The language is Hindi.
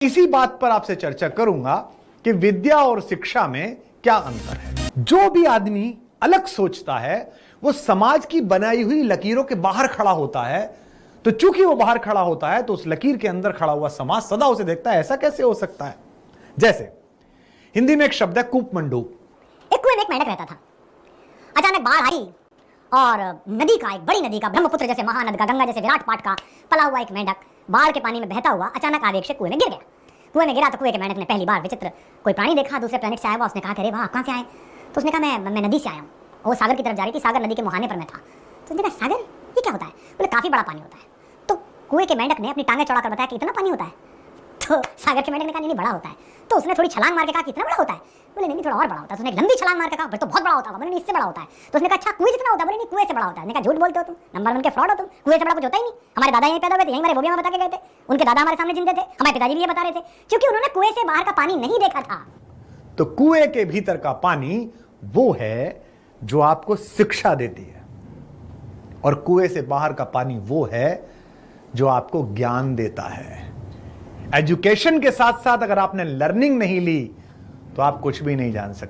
इसी बात पर आपसे चर्चा करूंगा कि विद्या और शिक्षा में क्या अंतर है। जो भी आदमी अलग सोचता है वो समाज की बनाई हुई लकीरों के बाहर खड़ा होता है, तो चूंकि वो बाहर खड़ा होता है तो उस लकीर के अंदर खड़ा हुआ समाज सदा उसे देखता है, ऐसा कैसे हो सकता है। जैसे हिंदी में एक शब्द है कूपमंडू। एक कुएं में एक मेंढक रहता था। अचानक बाढ़ आई और नदी का, एक बड़ी नदी का, ब्रह्मपुत्र जैसे महानद का, गंगा जैसे विराट पाट का पला हुआ एक मेंढक बाढ़ के पानी में बहता हुआ अचानक आवेग से कुएं में गिर गया। कुएं में गिरा तो कुएं के मेंढक ने पहली बार विचित्र कोई प्राणी देखा, दूसरे प्लेनेट से आया हुआ। उसने कहा कि अरे वाह, आप कहाँ से आए? तो उसने कहा मैं नदी से आया हूँ। वो सागर की तरफ जा रही थी, सागर नदी के मुहाने पर मैं था। तो उसने कहा सागर ये क्या होता है? बोले काफ़ी बड़ा पानी होता है। तो कुएं के मेंढक ने अपनी टांगें चढ़ाकर बताया कि इतना पानी होता है। तो सागर के मेंढक ने कहा नहीं बड़ा होता है। तो उसने थोड़ी छलांग मार के कहा कितना बड़ा होता है? बोले नहीं थोड़ा और बड़ा होता है। उसने एक लंबी छलांग मार के कहा फिर तो बहुत बड़ा होता है। बोले नहीं इससे बड़ा होता है। तो उसने कहा अच्छा कुएं जितना होता है? बोले नहीं कुएं से बड़ा होता है। कहा झूठ बोलते हो तुम, नंबर 1 के फ्रॉड हो तुम। कुएं से बड़ा कुछ होता ही नहीं। हमारे दादा यहीं पैदा हुए थे, यहीं हमारे बोबिया में बता के गए थे। उनके दादा हमारे सामने जिंदे थे, हमारे पिताजी भी ये बता रहे थे, क्योंकि उन्होंने कुएं से बाहर का पानी नहीं देखा था। तो कुएं के भीतर का पानी वो है जो आपको शिक्षा देती है, और कुएं से बाहर का पानी वो है जो आपको ज्ञान देता है। एजुकेशन के साथ साथ अगर आपने लर्निंग नहीं ली तो आप कुछ भी नहीं जान सकते।